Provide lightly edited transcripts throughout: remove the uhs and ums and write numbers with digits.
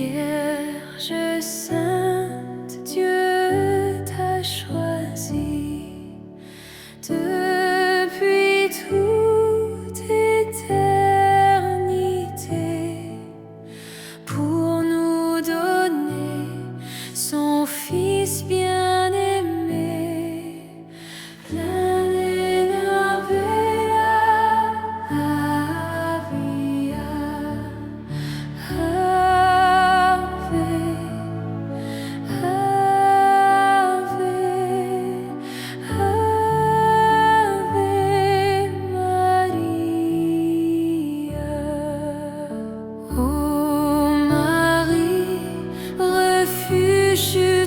Vierge sainte, Dieu t'a choisie depuis toute éternité pour nous donner son Fils bien-aimé. L'année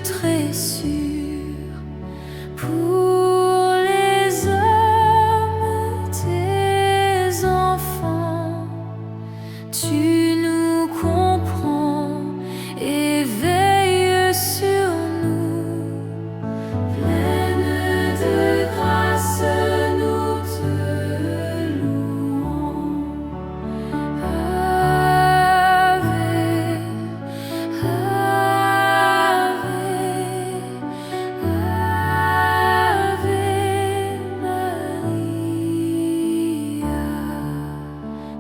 très sûr pour les hommes, tes enfants. Tu nous comprends et veilles sur nous. Pleine de grâce, nous te louons. Ave,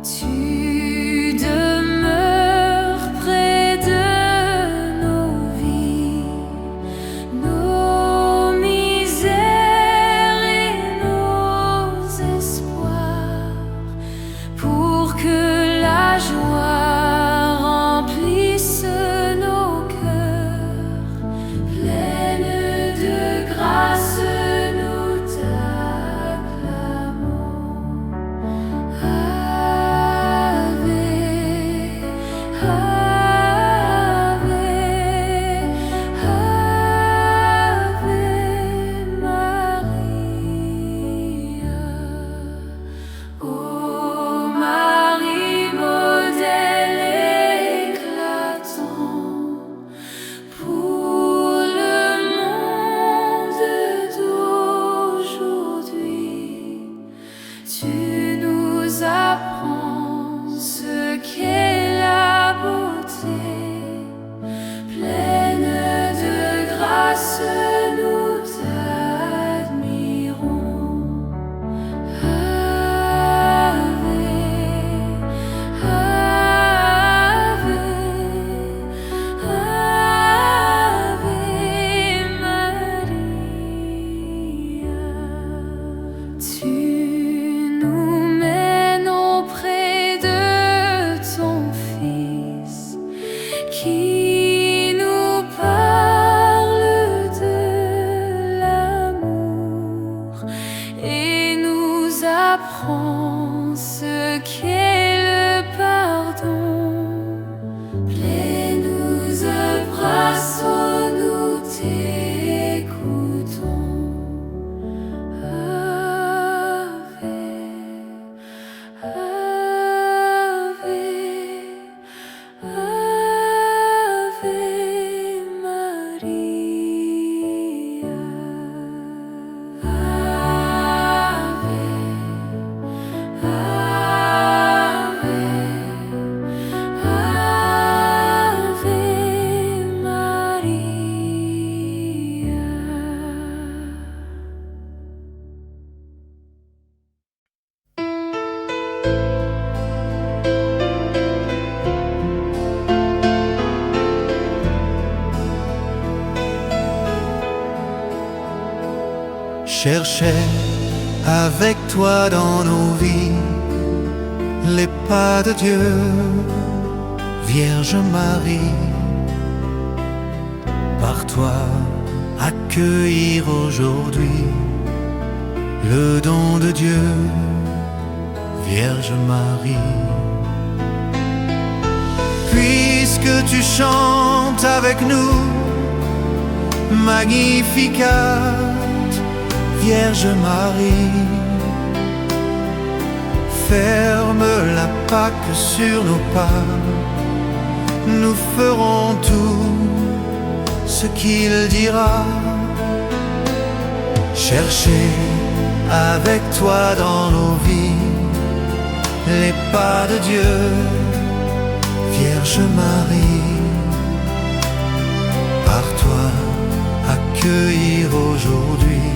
tu demeures près de nos vies, nos misères et nos espoirs, pour que la joie remplisse nos cœurs. Pleine de grâce, nous t'acclamons. Tu nous apprends ce qu'est la beauté. Pleine de grâce, nous t'admirons. Ave, Ave, Ave Maria. Tu nous mènes auprès de ton Fils, qui nous parle de l'amour et nous apprend ce qu'est le pardon. Pleine de grâce, nous t'écoutons. Chercher avec toi dans nos vies les pas de Dieu, Vierge Marie. Par toi accueillir aujourd'hui le don de Dieu, Vierge Marie. Puisque tu chantes avec nous, Magnificat, Vierge Marie, ferme la Pâque sur nos pas. Nous ferons tout ce qu'il dira. Chercher avec toi dans nos vies les pas de Dieu, Vierge Marie. accueillir aujourd'hui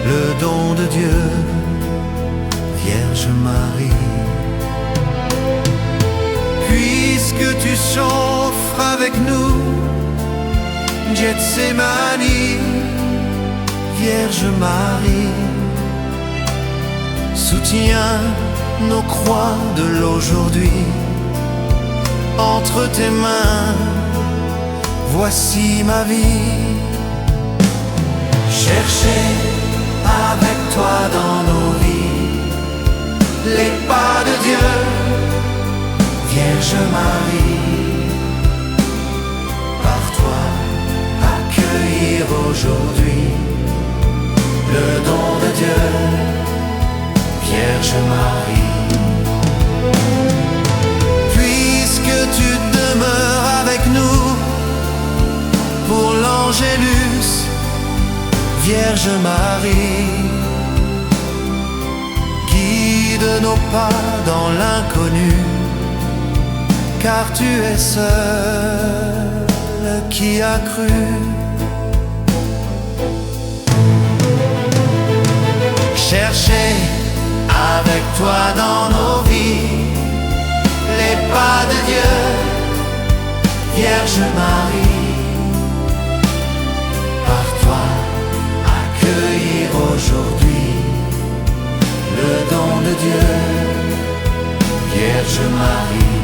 le don de Dieu, Vierge Marie. Puisque tu souffres avec nous, Gethsémani, Vierge Marie, soutiens nos croix de l'aujourd'hui. Entre tes mains, voici ma vie. Chercher avec toi dans nos vies les pas de Dieu, Vierge Marie. Par toi, accueillir aujourd'hui le don de Dieu, Vierge Marie. Puisque tu demeures avec nous pour l'Angélus, Vierge Marie, guide nos pas dans l'inconnu, car tu es seule qui a cru. Chercher avec toi dans nos vies les pas de Dieu, Vierge Marie. Par toi, accueillir aujourd'hui le don de Dieu, Vierge Marie.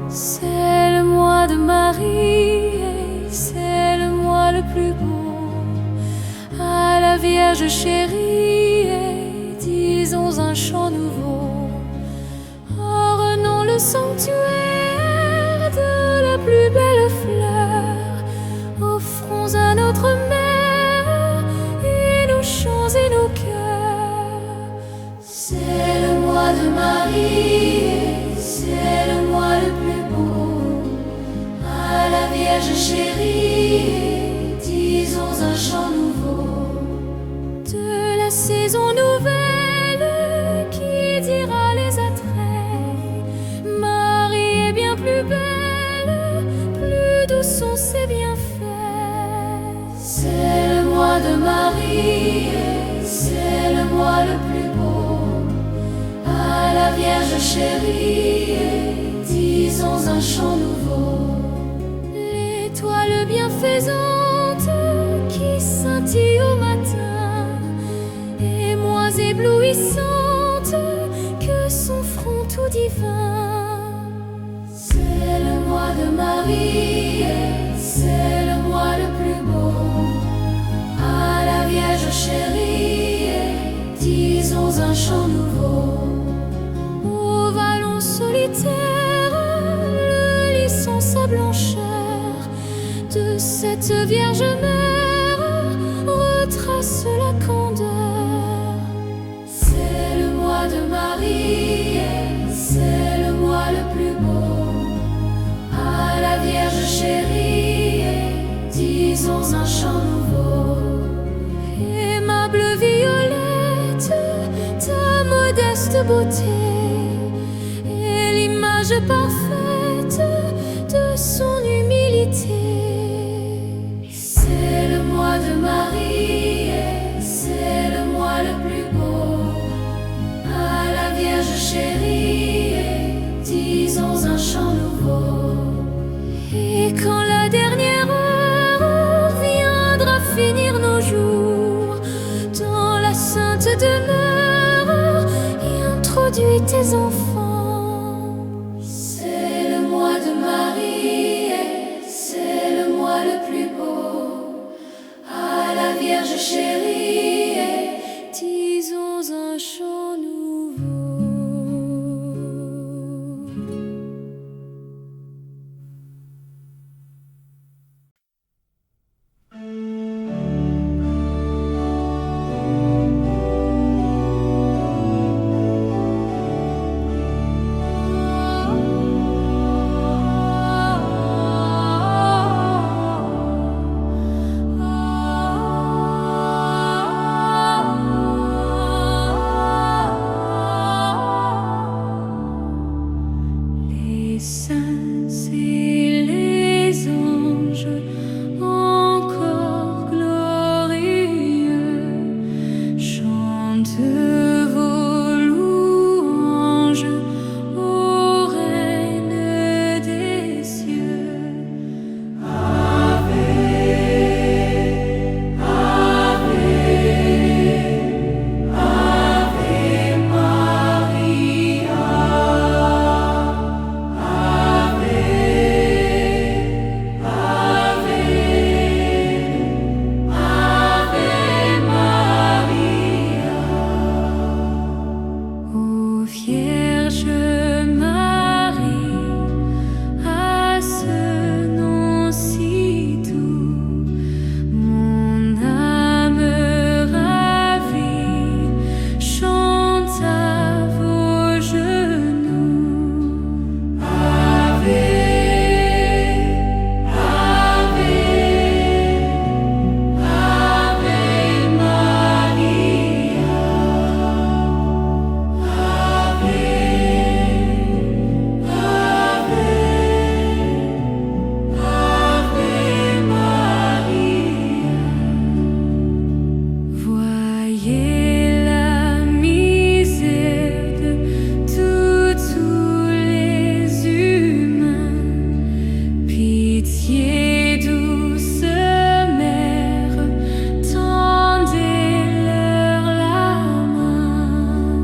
C'est le mois de Marie, et c'est le mois le plus beau. À la Vierge chérie, et disons un chant nouveau. Ornons le sanctuaire de la plus belle fleur. Offrons à notre mère et nos chants et nos cœurs. C'est le mois de Marie, et c'est le mois le plus beau. À la Vierge chérie, disons un chant nouveau. De la saison nouvelle qui dira les attraits, Marie est bien plus belle, plus doux sont ses bienfaits. C'est le mois de Marie, et c'est le mois le plus beau. À la Vierge chérie, disons un chant nouveau. L'étoile bienfaisante qui scintille au matin est moins éblouissante que son front tout divin. C'est le mois de Marie, et c'est le mois le plus beau. À la Vierge chérie, disons un chant nouveau. Au vallon solitaire, le lit sans sa blancheur de cette Vierge Mère retrace la candeur. C'est le mois de Marie, et c'est le mois le plus beau. À la Vierge chérie, disons un chant nouveau. Aimable Violette, ta modeste beauté est l'image parfaite de son humilité. C'est le mois de Marie, et c'est le mois le plus beau. À la Vierge chérie, dis et tes enfants. C'est le mois de Marie, et c'est le mois le plus beau. À la Vierge chérie, et disons un chant nouveau. Les saints et les anges encore glorieux chantent vos louanges ô Reine des cieux. Ave, Ave, Ave Maria. Ô Vierge Marie, à ce nom si doux, mon âme ravie chante à vos genoux. Ave, Ave, Ave Maria. Voyez la misère de tous les humains. Pitié, douce mère, tendez-leur la main.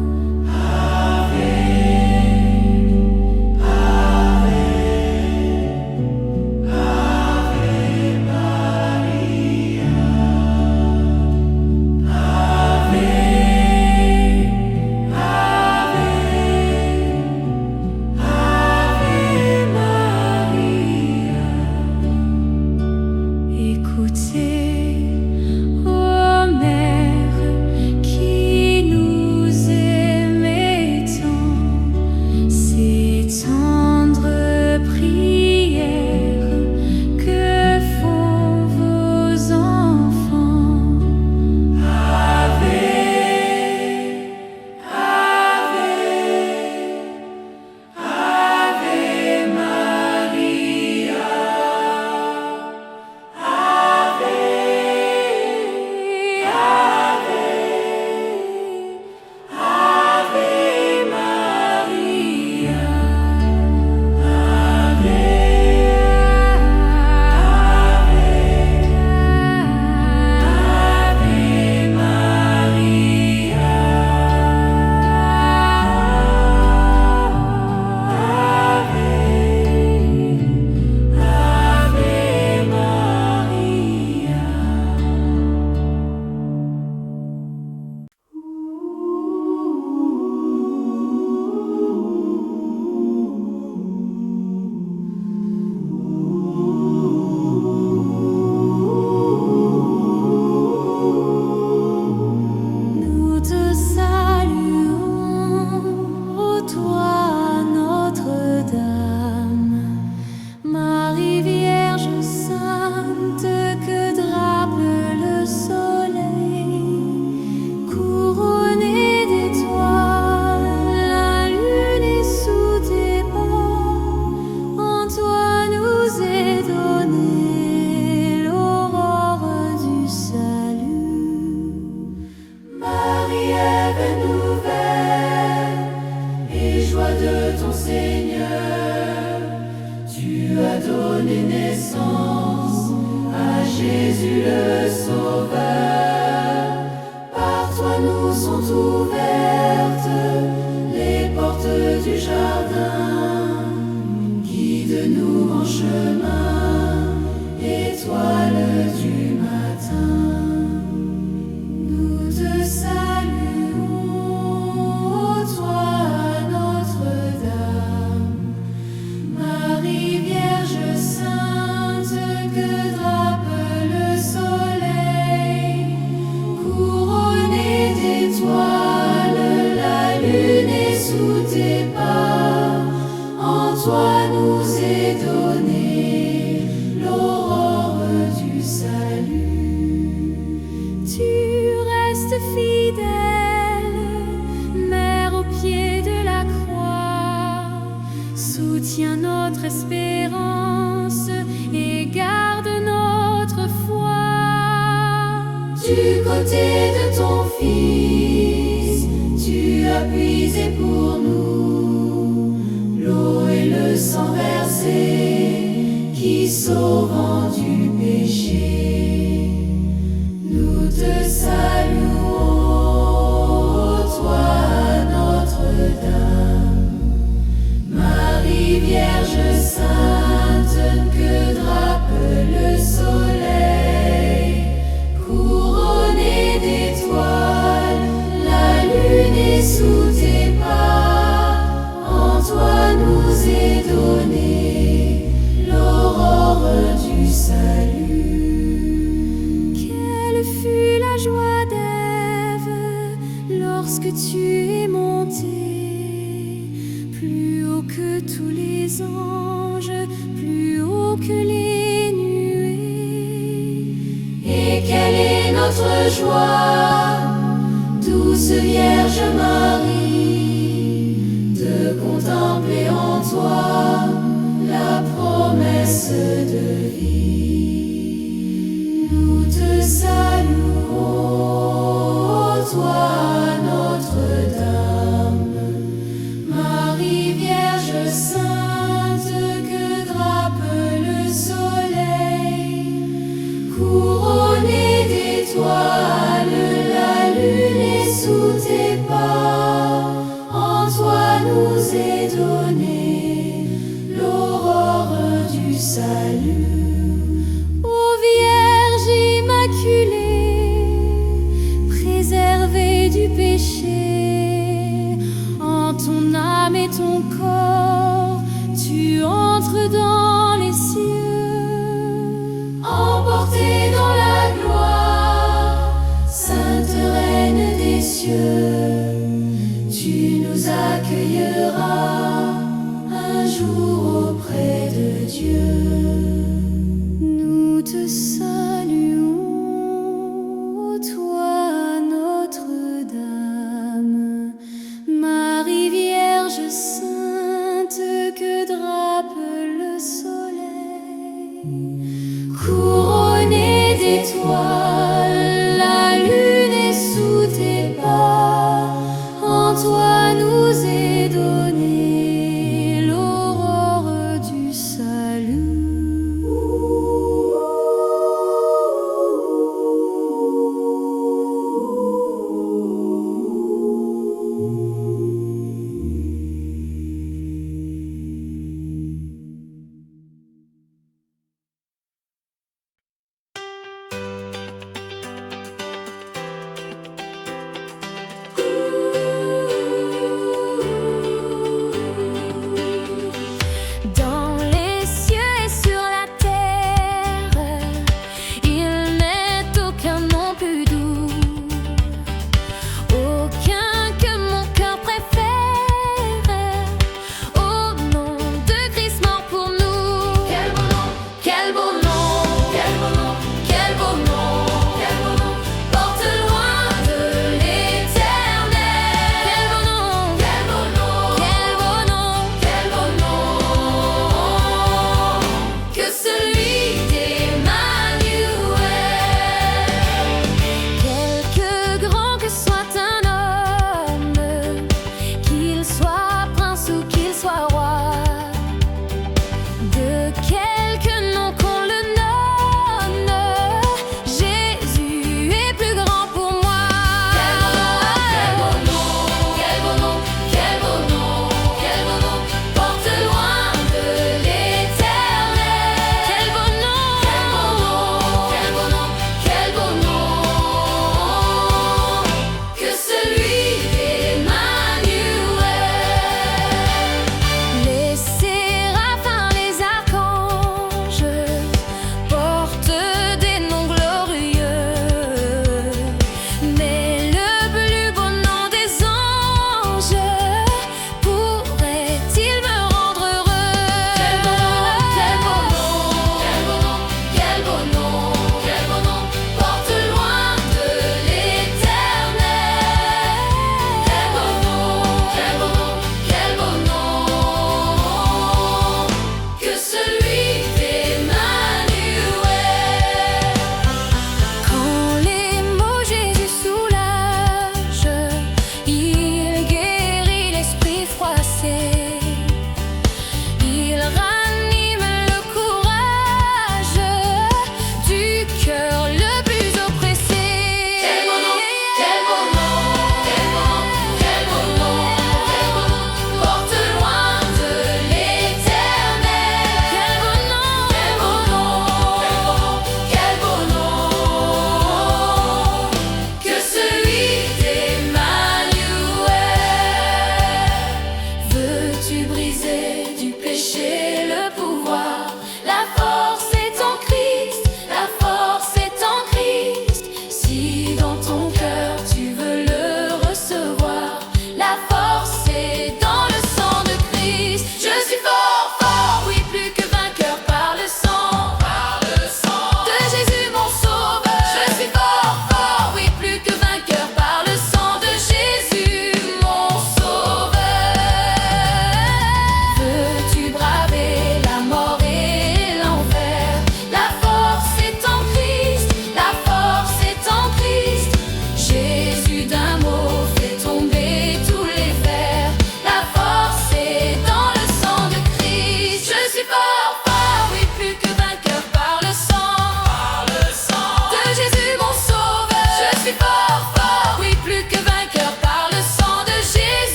Écoutez, ô Mère, qui nous aimez tant, ces tendres prières que font vos enfants. Ave, Ave, Ave Maria. Ave, Ave, Ave Maria. Ave, Ave Maria. Ave Maria. Nous te saluons, ô toi Notre-Dame, Marie Vierge sainte que drape le soleil, couronnée d'étoiles, la lune est sous tes pas, en toi nous est donnée l'aurore du salut. Marie, Ève nouvelle et joie de ton Seigneur, tu as donné naissance à Jésus le Sauveur. Par toi nous sont ouvertes les portes sous tes pas. En toi nous est donnée l'aurore du salut. Tu restes fidèle, Mère au pied de la croix. Soutiens notre espérance et garde notre foi. Du côté de ton Fils, tu as puisé pour nous l'eau et le sang versé qui sauvant du péché. Nous te saluons, toi Notre-Dame, Marie Vierge Sainte, que drape le soleil, couronnée d'étoiles, la lune est sous tes pas. En toi nous est donnée l'aurore du salut. Quelle fut la joie d'Ève lorsque tu es monté, plus haut que tous les anges, plus haut que les nuées. Et quelle est notre joie, douce Vierge Marie, de contempler en toi la promesse de vie. Nous te saluons, toi Notre-Dame, Marie Vierge Sainte, que drape le soleil, couronnée d'étoiles, la lune est sous tes pas. En toi nous est donnée l'aurore du salut. Ô Vierge immaculée, préservée du péché, en ton âme et ton corps, tu entres dans les cieux. Emportée dans la gloire, Sainte Reine des cieux, tu nous accueilleras un jour auprès de Dieu. Nous te saluons, toi Notre-Dame, Marie Vierge Sainte, que drape le soleil, couronnée d'étoiles, la lune est sous tes pas. En toi nous est donnée l'aurore du salut.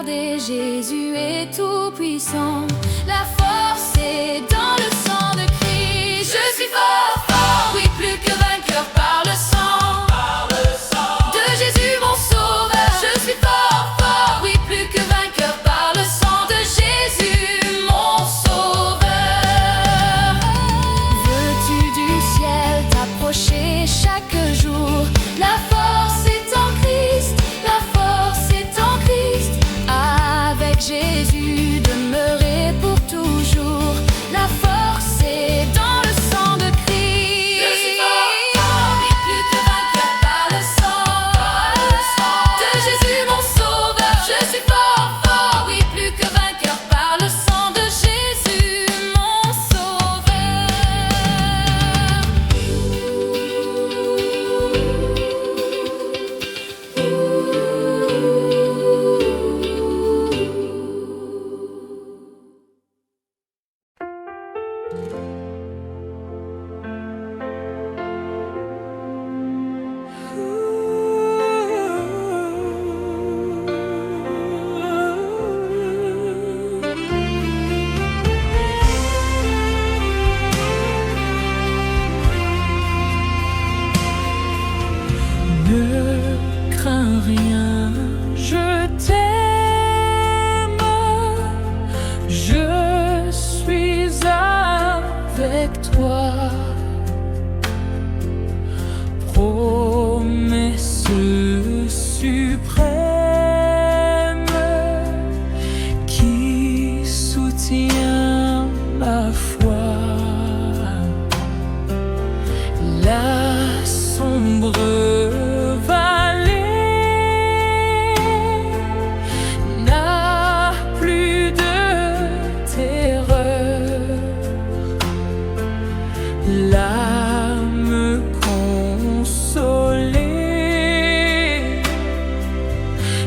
Regardez, Jésus est tout puissant. La force est dans le sang de Christ. Je suis fort, fort, oui, plus que vainqueur par le sang. De Jésus mon sauveur. Je suis fort, fort, oui, plus que vainqueur par le sang de Jésus mon sauveur. Veux-tu du ciel t'approcher chaque jour? La force est en Christ, la force est en Christ. Avec Jésus demeurer pour toujours. La force est dans le sang de Christ. Je suis fort, fort, oui, plus que vainqueur par le sang. De Jésus mon sauveur. Je suis fort, fort, oui, plus que vainqueur par le sang de Jésus mon sauveur. Ne crains rien, je t'aime, je suis avec toi. Promesse suprême qui soutient ma foi. La sombre vallée n'a plus de terreur. L'âme consolée,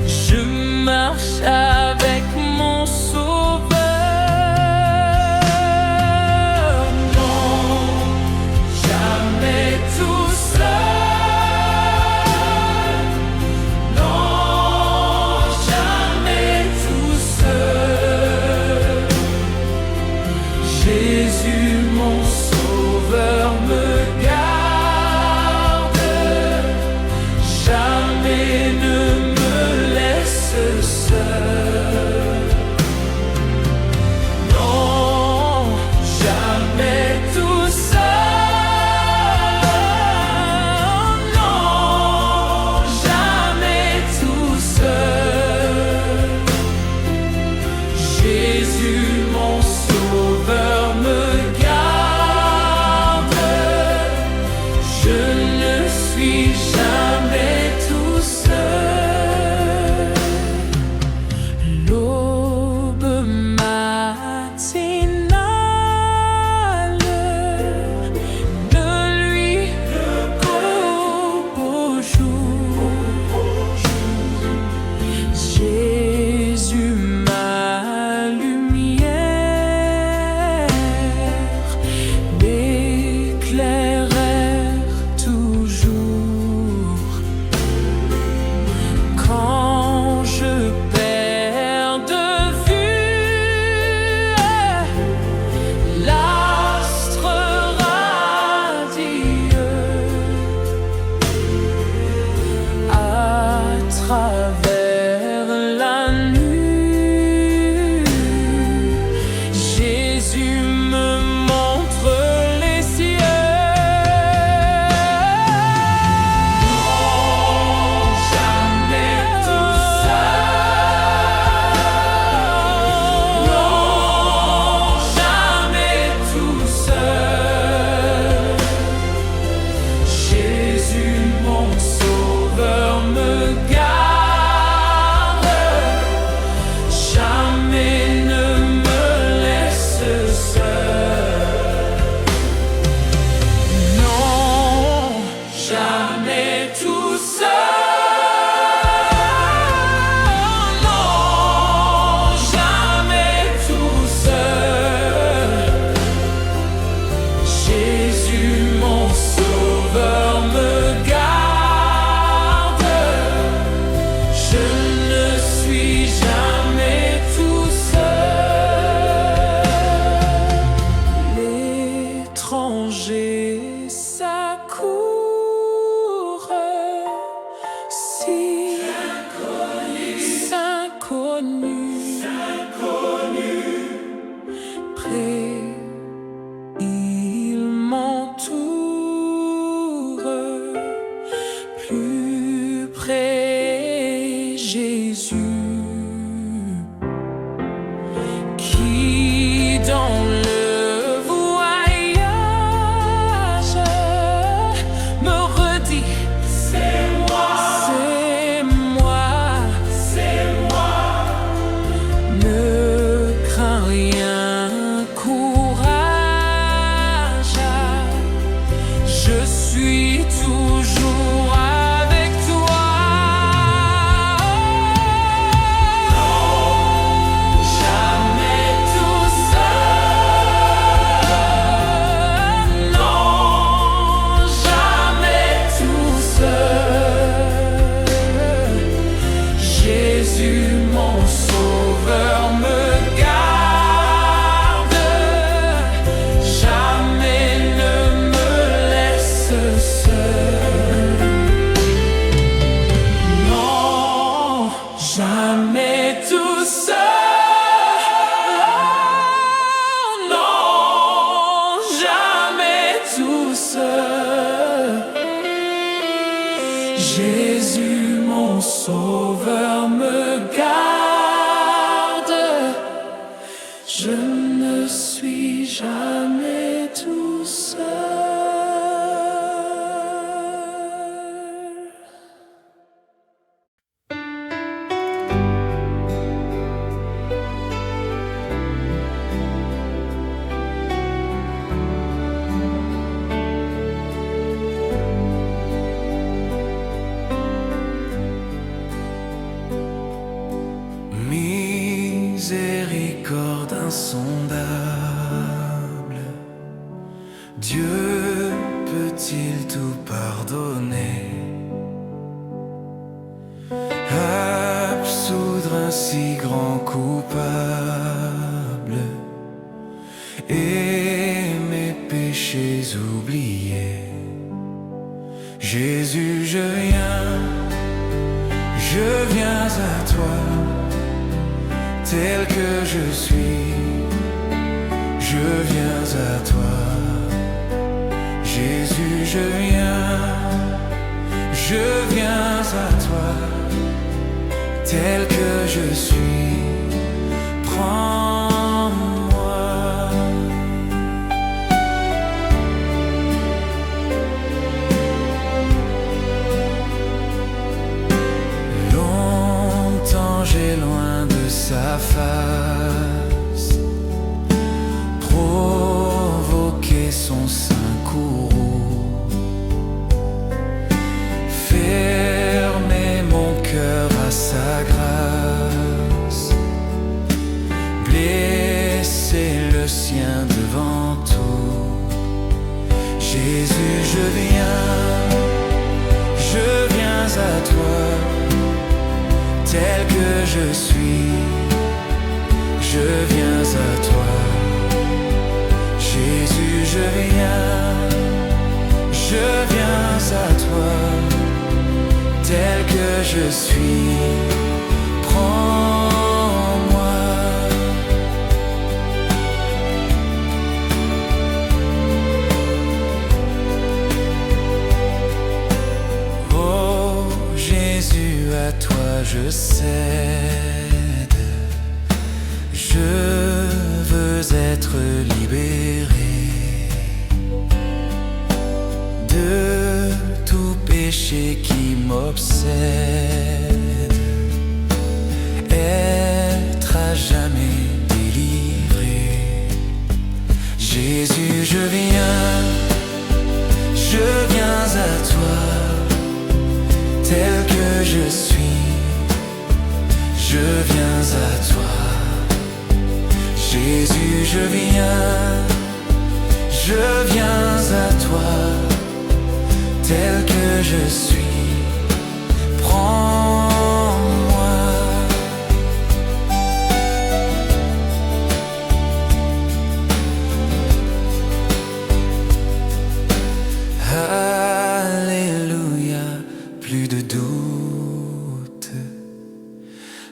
je marche avec mon sauveur. Je ne suis jamais tout seul. Miséricorde insondable, Dieu peut-il tout pardonner, absoudre un si grand coupable et mes péchés oubliés? Jésus, je viens à toi, tel que je suis, je viens à toi. Jésus, je viens à toi, tel que je suis, prends-moi. Longtemps j'ai loin de sa face provoquer son saint courroux, fermer mon cœur à sa grâce, blesser le sien devant tout. Jésus, je viens à toi, tel que je suis, je viens à toi. Jésus, je viens à toi, tel que je suis, prends-moi. Oh Jésus, à toi je cède, je veux être libéré de tout péché qui m'obsède, être à jamais délivré. Jésus, je viens à toi, tel que je suis, je viens à toi. Jésus, je viens à toi, tel que je suis, prends-moi. Alléluia, plus de doute,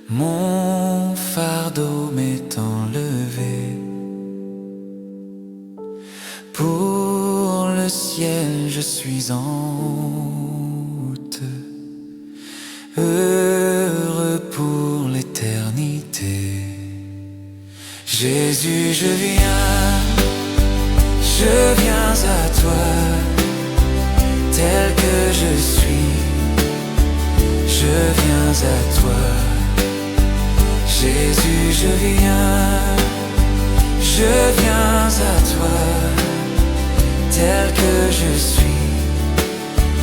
mon fardeau m'est enlevé. Pour le ciel je suis en route, heureux pour l'éternité. Jésus, je viens à toi, tel que je suis, je viens à toi. Jésus, je viens à toi, tel que je suis,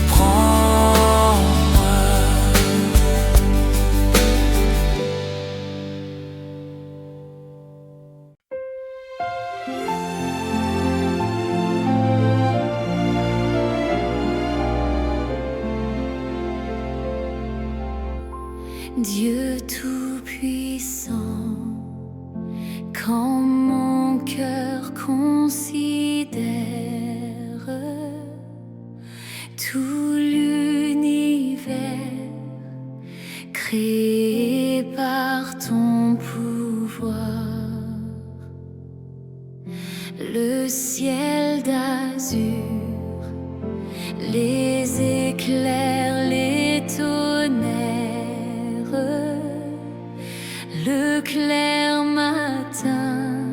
prends-moi. Dieu tout-puissant, quand mon cœur considère tout l'univers créé par ton pouvoir, le ciel d'azur, les éclairs, les tonnerres, le clair matin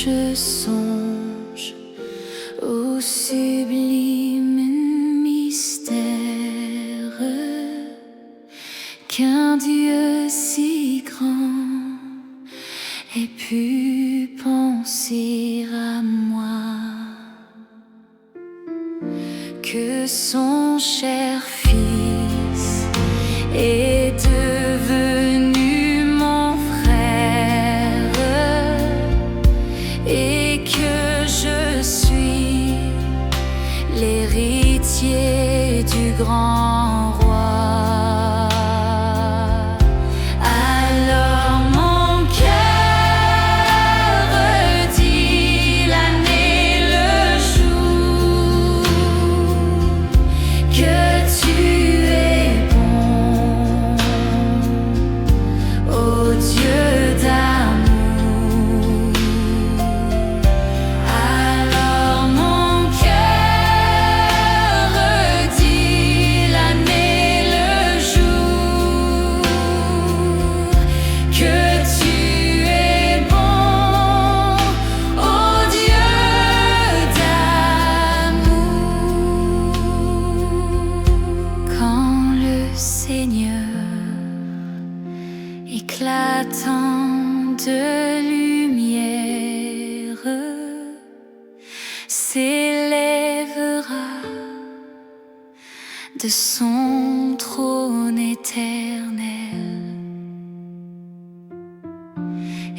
je songe au sublime mystère qu'un Dieu si grand ait pu penser à moi, que son cher Fils est devenu mon frère et que je suis l'héritier du grand roi. Alors mon cœur dit l'année, le jour, que tu es bon, ô Dieu d'amour. Alors mon cœur dit l'année, le jour, que tu es bon, ô Dieu d'amour. Quand le Seigneur, éclatant de lumière, s'élèvera de son trône éternel,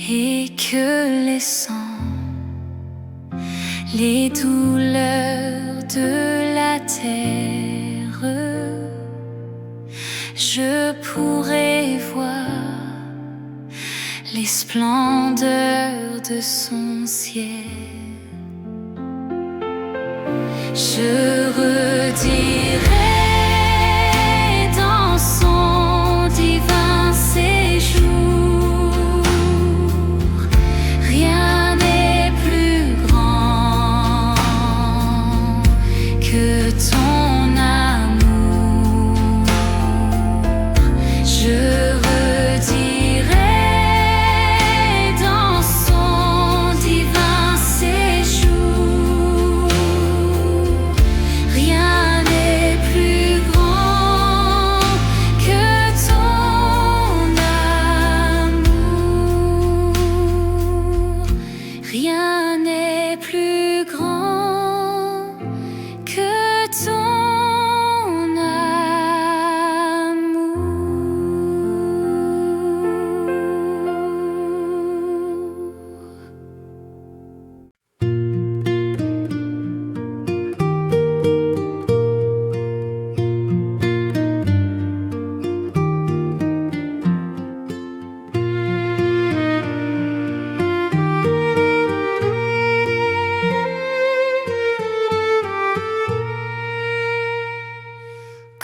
et que laissant les douleurs de la terre, je pourrai voir les splendeurs de son ciel. Je redirai dans son divin séjour, rien n'est plus grand que ton amour. Je redirai dans son divin séjour, rien n'est plus grand que ton amour. Rien n'est plus grand que ton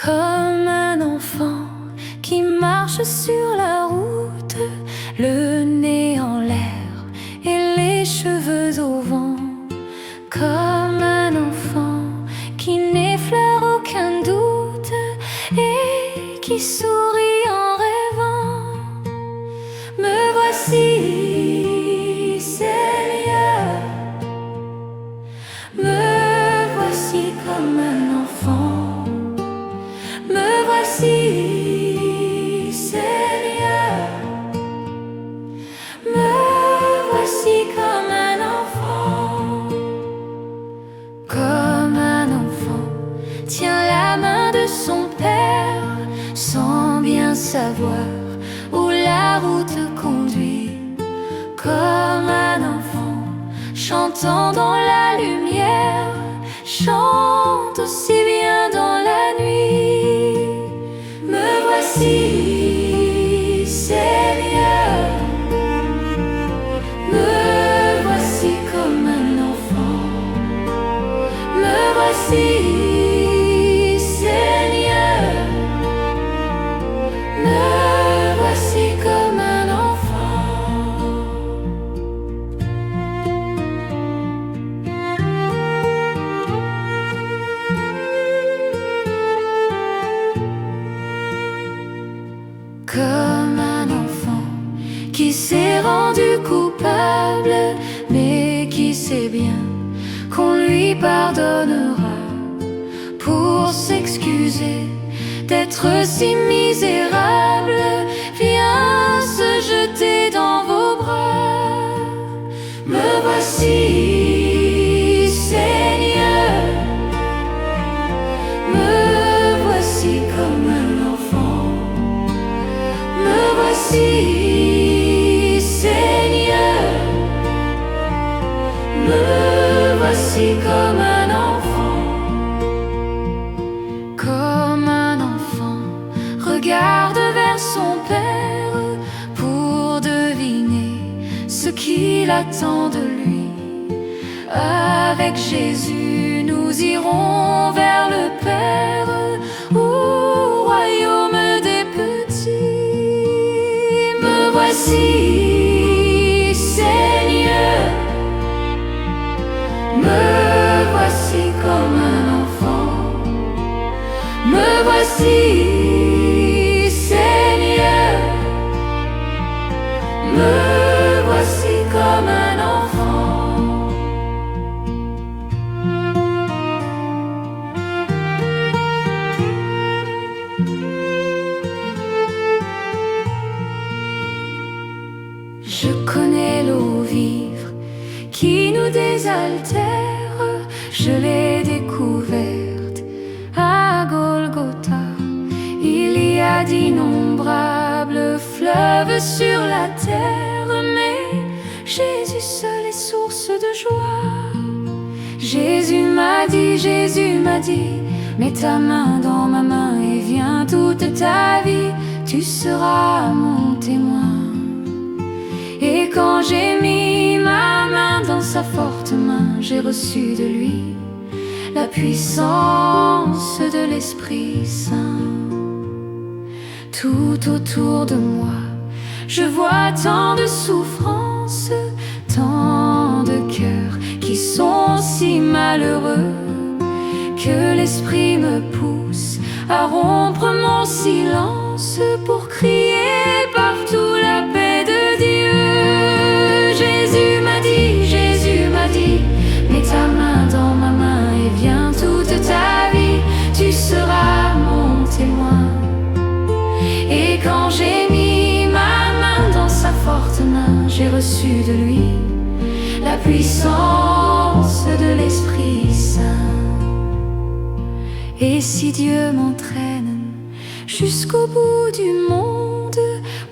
comme un enfant qui marche sur la route, le nez en l'air et les cheveux au vent. Comme un enfant qui n'effleure aucun doute et qui sourit en rêvant. Me voici, Seigneur, me voici comme un enfant. Me voici, Seigneur, me voici comme un enfant. Comme un enfant tient la main de son père sans bien savoir où la route conduit. Comme un enfant chantant dans la lumière, chante aussi bien dans la nuit. Me voici, Seigneur, me voici comme un enfant. Me voici, Seigneur, me voici comme un enfant. Comme un enfant qui s'est rendu coupable, mais lui sait bien qu'on lui pardonnera. Pour s'excuser d'être si misérable, viens se jeter dans vos bras. Me voici, Seigneur, me voici comme un enfant. Me voici, Seigneur, me voici comme un enfant. Comme un enfant regarde vers son Père pour deviner ce qu'il attend de lui. Avec Jésus, nous irons vers le Père, au royaume des petits. Me voici, Seigneur, me voici comme un enfant. Me voici, Seigneur, me voici comme un enfant. Je connais l'eau vive qui nous désaltère, je l'ai découverte à Golgotha. Il y a d'innombrables fleuves sur la terre, mais Jésus seul est source de joie. Jésus m'a dit, mets ta main dans ma main et viens toute ta vie, tu seras mon témoin. Et quand j'ai mis ma main dans sa forte main, j'ai reçu de lui la puissance de l'Esprit Saint. Tout autour de moi, je vois tant de souffrances, tant de cœurs qui sont si malheureux, que l'Esprit me pousse à rompre mon silence pour crier partout la paix de Dieu. Jésus m'a dit, mets ta main dans ma main et viens toute ta vie, tu seras mon témoin. Et quand j'ai mis ma main dans sa forte main, j'ai reçu de lui la puissance de l'Esprit Saint. Et si Dieu m'entraîne jusqu'au bout du monde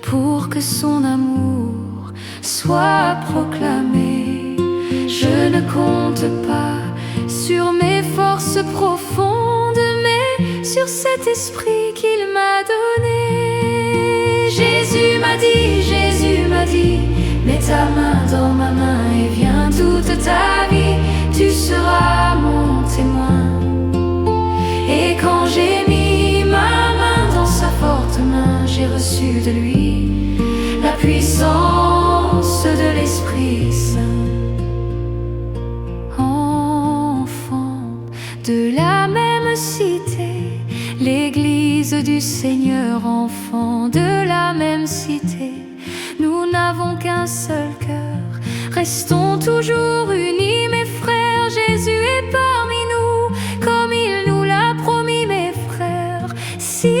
pour que son amour soit proclamé, je ne compte pas sur mes forces profondes, mais sur cet esprit qu'il m'a donné. Jésus m'a dit, mets ta main dans ma main et viens toute ta vie, tu seras mon témoin. Et quand j'ai mis ma main dans sa forte main, j'ai reçu de lui la puissance de l'Esprit Saint. Enfant de la même cité, l'Église du Seigneur, enfant de la même cité, nous n'avons qu'un seul cœur, restons toujours unis, mes frères. Jésus est parmi nous, comme il nous l'a promis, mes frères. Si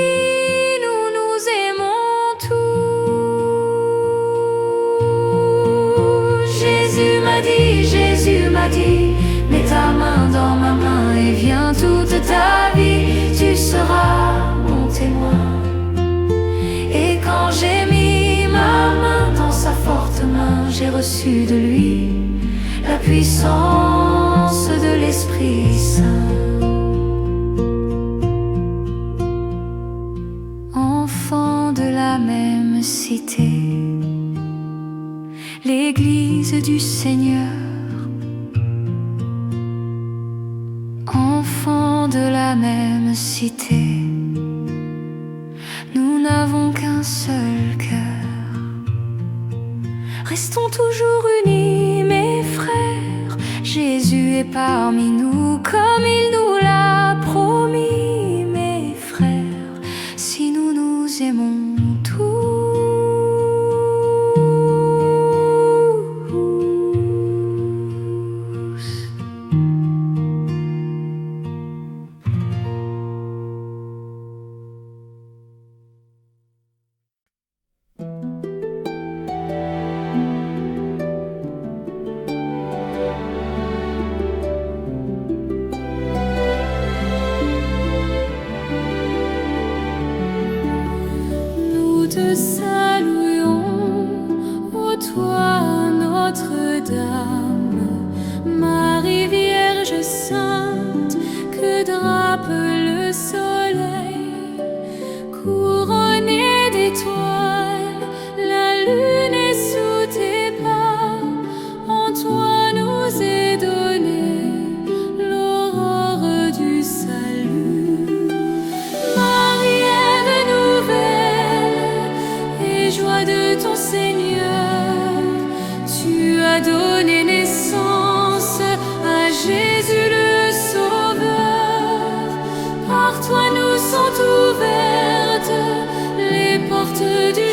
nous nous aimons tous. Jésus m'a dit, mets ta main dans ma main et viens toute ta vie, tu seras mon témoin. Et quand j'ai mis ma main dans sa forte main, j'ai reçu de lui la puissance de l'Esprit Saint. Enfants de la même cité, l'Église du Seigneur, enfants de la même cité, nous n'avons qu'un seul cœur, restons toujours unis, mes frères. Jésus est parmi nous, comme il nous l'a promis, mes frères. Si nous nous aimons tous.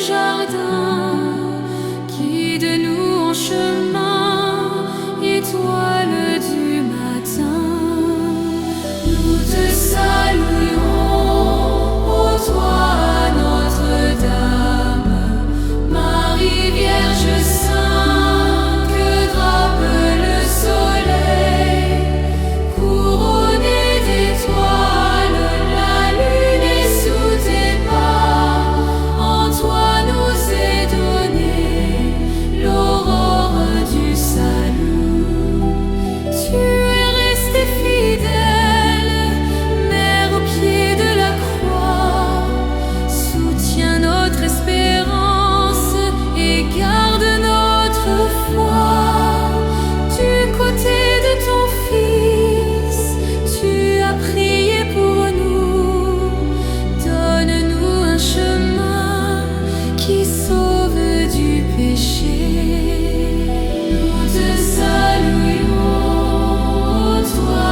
jardin, guide-nous en chemin, étoile du matin. Nous te saluons, ô toi Notre-Dame, Marie Vierge Sainte, que drape le soleil, couronnée d'étoiles, la lune est sous tes pas. En toi nous est donnée l'aurore du salut. Tu es restée fidèle, Mère au pied de la croix, soutiens notre espérance et garde notre foi. Du côté de ton Fils, tu as prié pour nous. Donne-nous un chemin qui sauve du péché. Nous te saluons, toi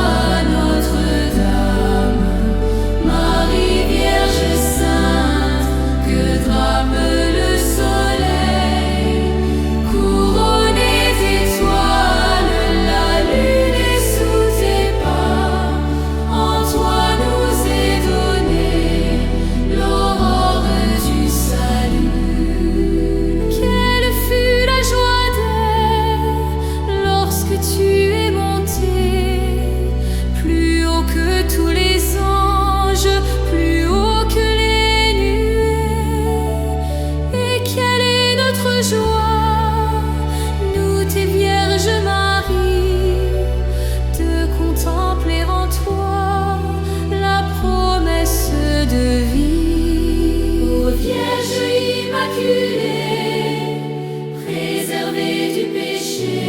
Notre-Dame, Marie Vierge Sainte, que drape le soleil, couronnée d'étoiles, la lune est sous tes pas. En toi nous est donnée l'aurore du salut. Quelle fut la joie d'elle lorsque tu es monté, plus haut que tous les anges, plus haut que les nuées. Et quelle est notre joie, nous tes Vierges Marie, de contempler en toi la promesse de vie. Ô Vierge Immaculée, préservée du péché,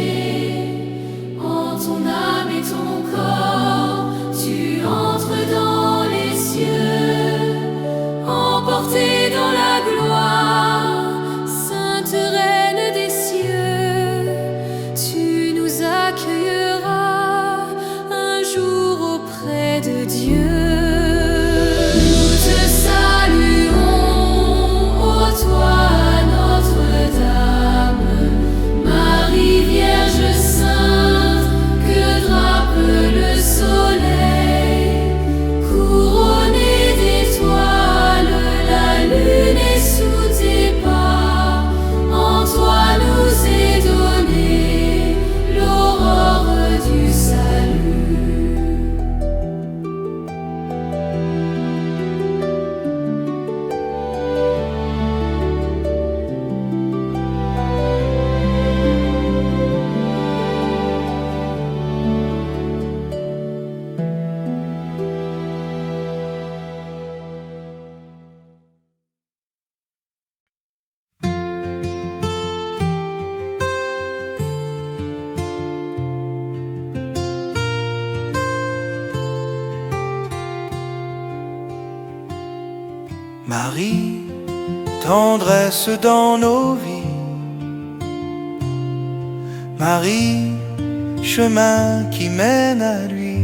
en ton âme et ton corps, tu entres dans les cieux, emportée dans la gloire, Sainte Reine des cieux, tu nous accueilleras un jour auprès de Dieu. Nous te saluons, ô toi Notre-Dame, Marie Vierge Sainte, que drape le soleil, couronnée d'étoiles, la lune est sous tes pas. En toi nous est donnée l'aurore du salut. Marie, tendresse dans nos vies. Marie, chemin qui mène à lui.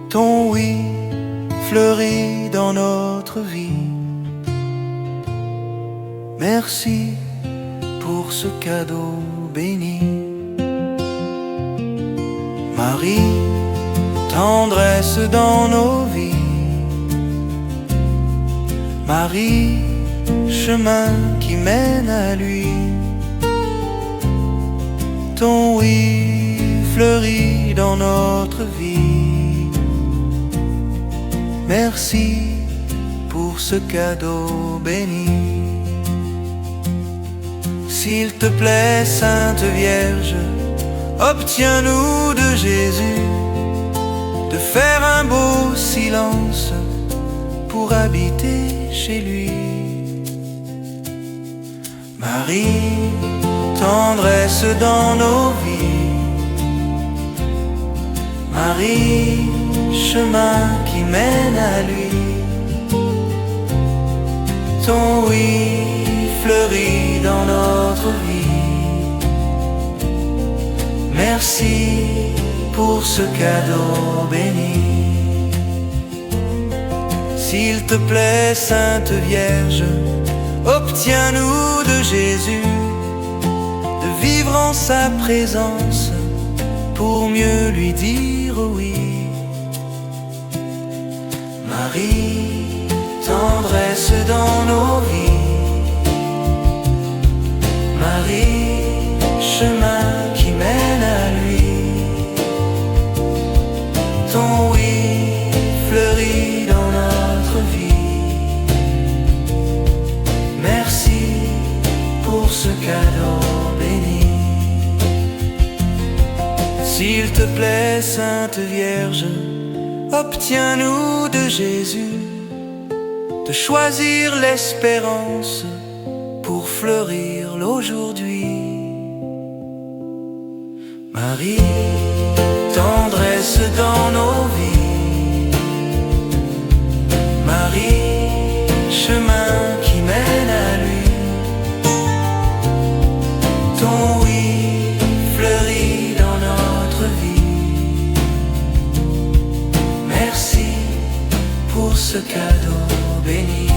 Ton oui fleurit dans notre vie. Merci pour ce cadeau béni. Marie, tendresse dans nos vies. Marie, chemin qui mène à lui. Ton oui fleurit dans notre vie. Merci pour ce cadeau béni. S'il te plaît, Sainte Vierge, obtiens-nous de Jésus de faire un beau silence pour habiter chez lui. Marie, tendresse dans nos vies. Marie, chemin qui mène à lui. Ton oui fleurit dans notre vie. Merci pour ce cadeau béni. S'il te plaît, Sainte Vierge, obtiens-nous de Jésus de vivre en sa présence pour mieux lui dire oui. Marie, tendresse dans nos vies. Marie, chemin qui mène à lui. Ton oui fleurit dans notre vie. Merci pour ce cadeau béni. S'il te plaît, Sainte Vierge, obtiens-nous de Jésus de choisir l'espérance pour fleurir l'aujourd'hui. Marie, tendresse dans nos vies. Marie, chemin qui mène à lui. Ton oui fleurit dans notre vie. Merci pour ce cadeau béni.